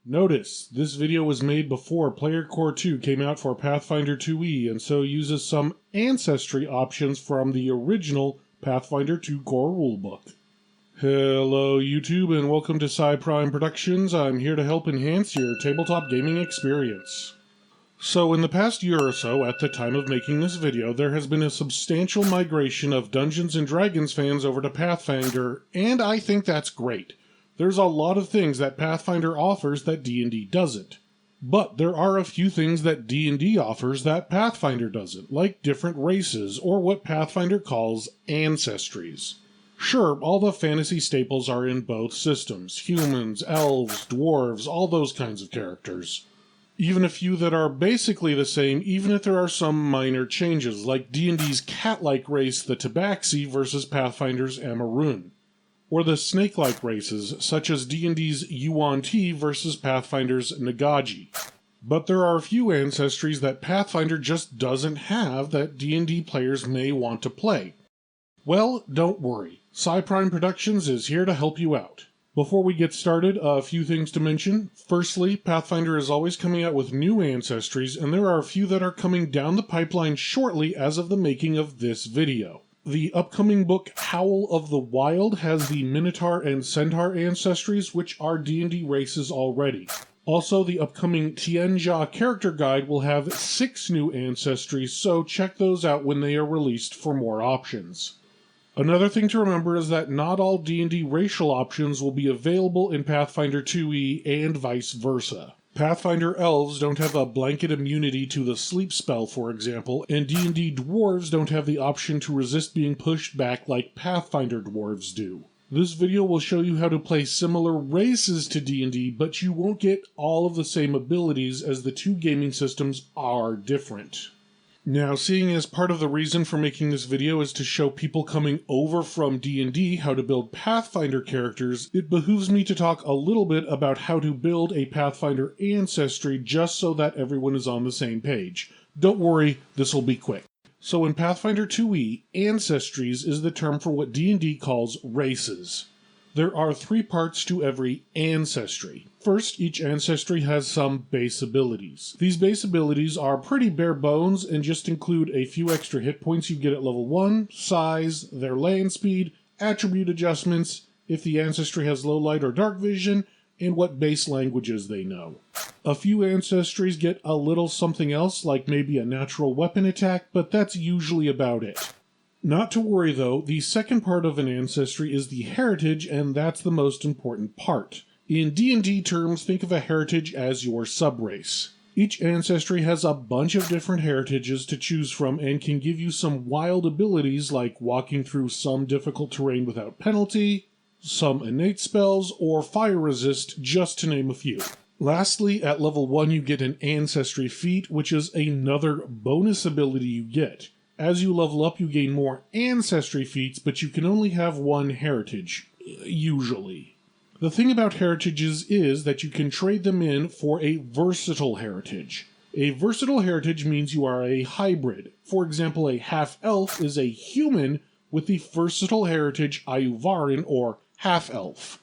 Notice, this video was made before Player Core 2 came out for Pathfinder 2e and so uses some ancestry options from the original Pathfinder 2 Core rulebook. Hello YouTube and welcome to Psi Prime Productions. I'm here to help enhance your tabletop gaming experience. So in the past year or so, at the time of making this video, there has been a substantial migration of Dungeons & Dragons fans over to Pathfinder, and I think that's great. There's a lot of things that Pathfinder offers that D&D doesn't. But there are a few things that D&D offers that Pathfinder doesn't, like different races, or what Pathfinder calls ancestries. Sure, all the fantasy staples are in both systems: humans, elves, dwarves, all those kinds of characters. Even a few that are basically the same, even if there are some minor changes, like D&D's cat-like race, the Tabaxi, versus Pathfinder's Amarun. Or the snake-like races, such as D&D's Yuan-Ti versus Pathfinder's Nagaji. But there are a few ancestries that Pathfinder just doesn't have that D&D players may want to play. Well, don't worry. Psi Prime Productions is here to help you out. Before we get started, a few things to mention. Firstly, Pathfinder is always coming out with new ancestries, and there are a few that are coming down the pipeline shortly as of the making of this video. The upcoming book, Howl of the Wild, has the Minotaur and Centaur ancestries, which are D&D races already. Also, the upcoming Tianjia character guide will have 6 new ancestries, so check those out when they are released for more options. Another thing to remember is that not all D&D racial options will be available in Pathfinder 2e and vice versa. Pathfinder elves don't have a blanket immunity to the sleep spell, for example, and D&D dwarves don't have the option to resist being pushed back like Pathfinder dwarves do. This video will show you how to play similar races to D&D, but you won't get all of the same abilities as the two gaming systems are different. Now, seeing as part of the reason for making this video is to show people coming over from D&D how to build Pathfinder characters, it behooves me to talk a little bit about how to build a Pathfinder ancestry just so that everyone is on the same page. Don't worry, this will be quick. So in Pathfinder 2e, ancestries is the term for what D&D calls races. There are 3 parts to every ancestry. First, each ancestry has some base abilities. These base abilities are pretty bare bones and just include a few extra hit points you get at level 1, size, their land speed, attribute adjustments, if the ancestry has low light or dark vision, and what base languages they know. A few ancestries get a little something else, like maybe a natural weapon attack, but that's usually about it. Not to worry though, the second part of an ancestry is the heritage, and that's the most important part. In D&D terms, think of a heritage as your subrace. Each ancestry has a bunch of different heritages to choose from and can give you some wild abilities like walking through some difficult terrain without penalty, some innate spells, or fire resist, just to name a few. Lastly, at level 1 you get an ancestry feat, which is another bonus ability you get. As you level up, you gain more ancestry feats, but you can only have one heritage, usually. The thing about heritages is that you can trade them in for a versatile heritage. A versatile heritage means you are a hybrid. For example, a half-elf is a human with the versatile heritage Ayuvarin, or half-elf.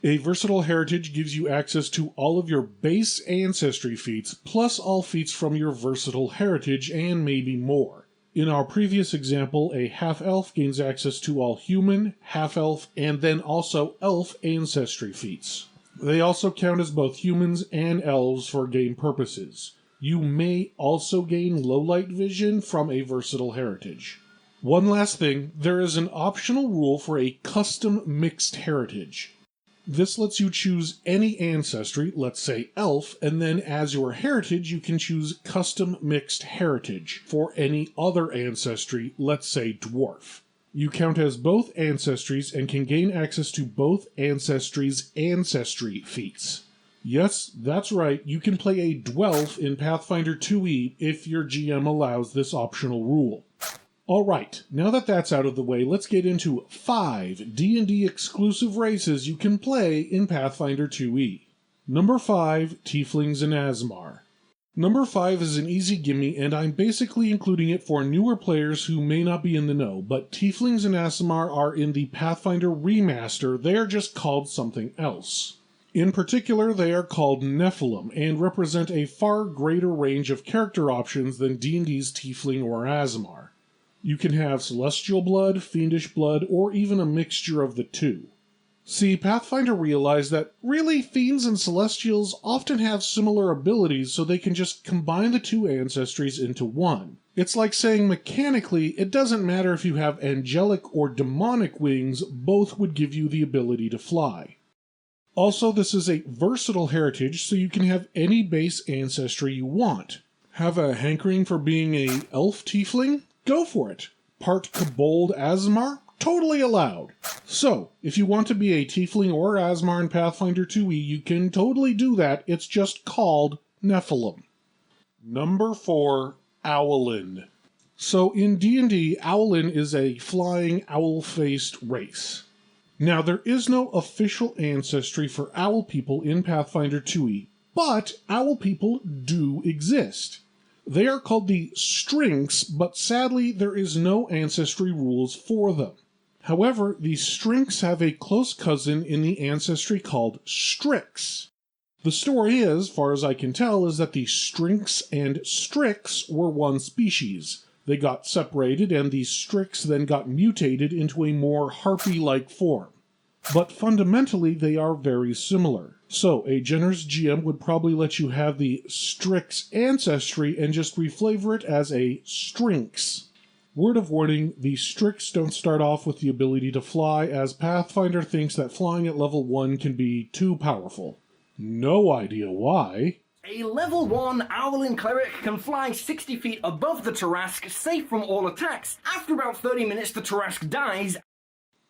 A versatile heritage gives you access to all of your base ancestry feats, plus all feats from your versatile heritage, and maybe more. In our previous example, a half-elf gains access to all human, half-elf, and then also elf ancestry feats. They also count as both humans and elves for game purposes. You may also gain low-light vision from a versatile heritage. One last thing, there is an optional rule for a custom mixed heritage. This lets you choose any ancestry, let's say elf, and then as your heritage you can choose custom mixed heritage for any other ancestry, let's say dwarf. You count as both ancestries and can gain access to both ancestries' ancestry feats. Yes, that's right, you can play a dwelf in Pathfinder 2e if your GM allows this optional rule. Alright, now that that's out of the way, let's get into 5 D&D exclusive races you can play in Pathfinder 2e. Number 5, Tieflings and Aasimar. Number 5 is an easy gimme, and I'm basically including it for newer players who may not be in the know, but Tieflings and Aasimar are in the Pathfinder remaster, they are just called something else. In particular, they are called Nephilim and represent a far greater range of character options than D&D's Tiefling or Aasimar. You can have celestial blood, fiendish blood, or even a mixture of the two. See, Pathfinder realized that really fiends and celestials often have similar abilities, so they can just combine the two ancestries into one. It's like saying mechanically, it doesn't matter if you have angelic or demonic wings, both would give you the ability to fly. Also, this is a versatile heritage, so you can have any base ancestry you want. Have a hankering for being a elf tiefling? Go for it. Part kobold Aasimar? Totally allowed. So, if you want to be a tiefling or Aasimar in Pathfinder 2e, you can totally do that. It's just called Nephilim. Number 4, Owlin. So in D&D, Owlin is a flying owl-faced race. Now, there is no official ancestry for owl people in Pathfinder 2e, but owl people do exist. They are called the Strinks, but sadly there is no ancestry rules for them. However, the Strinks have a close cousin in the ancestry called Strix. The story is, far as I can tell, is that the Strinks and Strix were one species. They got separated, and the Strix then got mutated into a more harpy-like form. But fundamentally, they are very similar. So, a generous GM would probably let you have the Strix ancestry and just reflavor it as a Strinks. Word of warning, the Strix don't start off with the ability to fly, as Pathfinder thinks that flying at level 1 can be too powerful. No idea why. A level 1 Owlin cleric can fly 60 feet above the Tarrasque, safe from all attacks. After about 30 minutes, the Tarrasque dies.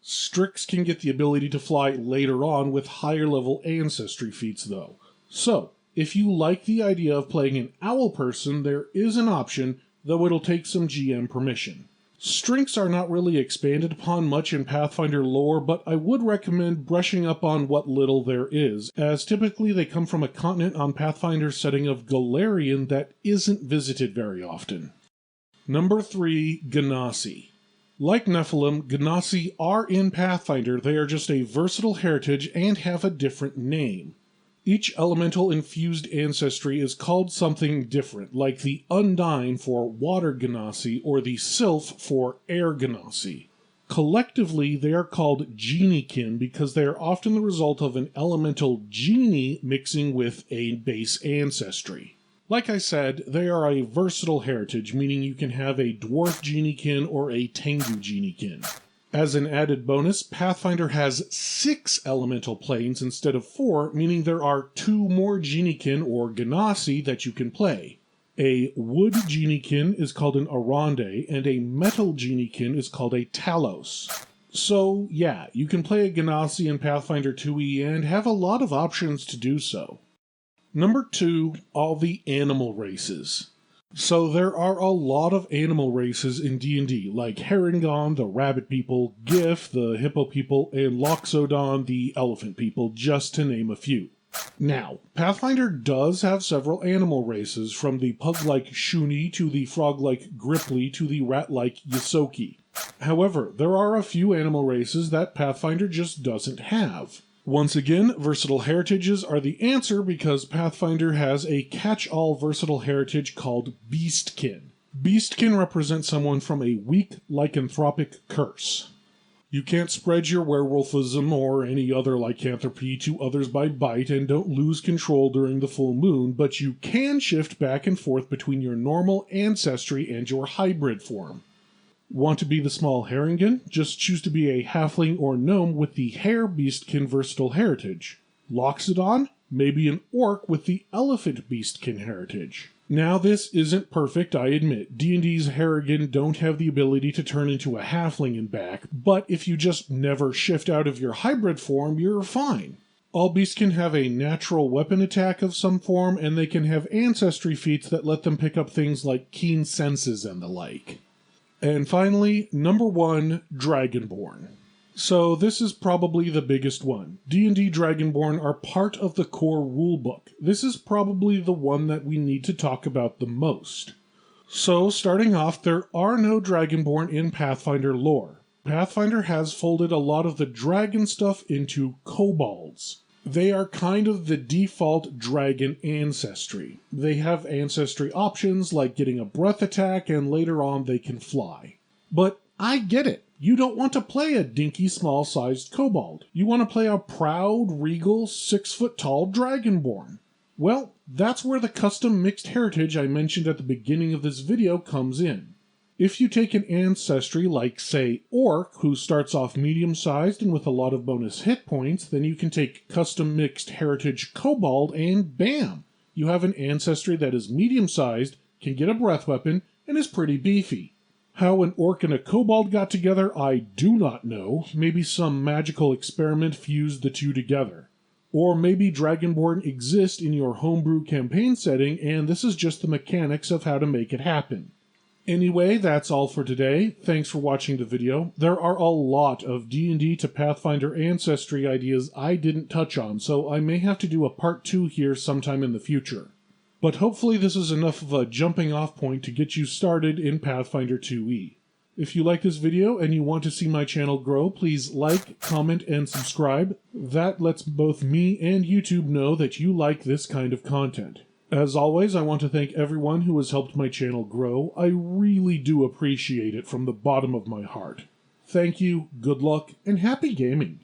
Strix can get the ability to fly later on with higher level ancestry feats though. So, if you like the idea of playing an owl person, there is an option, though it'll take some GM permission. Strings are not really expanded upon much in Pathfinder lore, but I would recommend brushing up on what little there is, as typically they come from a continent on Pathfinder's setting of Galarian that isn't visited very often. Number 3, Ganasi. Like Nephilim, Ganasi are in Pathfinder. They are just a versatile heritage and have a different name. Each elemental infused ancestry is called something different, like the Undyne for Water Ganasi or the Sylph for Air Ganasi. Collectively, they are called Geniekin because they are often the result of an elemental genie mixing with a base ancestry. Like I said, they are a versatile heritage, meaning you can have a Dwarf Geniekin or a Tengu Geniekin. As an added bonus, Pathfinder has 6 elemental planes instead of 4, meaning there are 2 more Geniekin or Ganasi that you can play. A Wood Geniekin is called an Aronde, and a Metal Geniekin is called a Talos. So yeah, you can play a Ganasi in Pathfinder 2e and have a lot of options to do so. Number 2, all the animal races. So there are a lot of animal races in D&D, like Harengon, the rabbit people, Gif, the hippo people, and Loxodon, the elephant people, just to name a few. Now, Pathfinder does have several animal races, from the pug-like Shuni to the frog-like Gripply to the rat-like Ysoki. However, there are a few animal races that Pathfinder just doesn't have. Once again, versatile heritages are the answer because Pathfinder has a catch-all versatile heritage called Beastkin. Beastkin represents someone from a weak lycanthropic curse. You can't spread your werewolfism or any other lycanthropy to others by bite and don't lose control during the full moon, but you can shift back and forth between your normal ancestry and your hybrid form. Want to be the small Harengon? Just choose to be a halfling or gnome with the hare beastkin versatile heritage. Loxodon? Maybe an orc with the elephant beastkin heritage. Now this isn't perfect, I admit. D&D's Harengon don't have the ability to turn into a halfling and back, but if you just never shift out of your hybrid form, you're fine. All beasts can have a natural weapon attack of some form, and they can have ancestry feats that let them pick up things like keen senses and the like. And finally, number 1, Dragonborn. So this is probably the biggest one. D&D Dragonborn are part of the core rulebook. This is probably the one that we need to talk about the most. So starting off, there are no Dragonborn in Pathfinder lore. Pathfinder has folded a lot of the dragon stuff into kobolds. They are kind of the default dragon ancestry. They have ancestry options like getting a breath attack, and later on they can fly. But I get it. You don't want to play a dinky small-sized kobold. You want to play a proud, regal, 6-foot-tall dragonborn. Well, that's where the custom mixed heritage I mentioned at the beginning of this video comes in. If you take an ancestry like, say, Orc, who starts off medium-sized and with a lot of bonus hit points, then you can take custom mixed heritage kobold and bam! You have an ancestry that is medium-sized, can get a breath weapon, and is pretty beefy. How an orc and a kobold got together, I do not know. Maybe some magical experiment fused the two together. Or maybe Dragonborn exist in your homebrew campaign setting, and this is just the mechanics of how to make it happen. Anyway, that's all for today. Thanks for watching the video. There are a lot of D&D to Pathfinder ancestry ideas I didn't touch on, so I may have to do a part 2 here sometime in the future. But hopefully this is enough of a jumping off point to get you started in Pathfinder 2e. If you like this video and you want to see my channel grow, please like, comment, and subscribe. That lets both me and YouTube know that you like this kind of content. As always, I want to thank everyone who has helped my channel grow. I really do appreciate it from the bottom of my heart. Thank you, good luck, and happy gaming!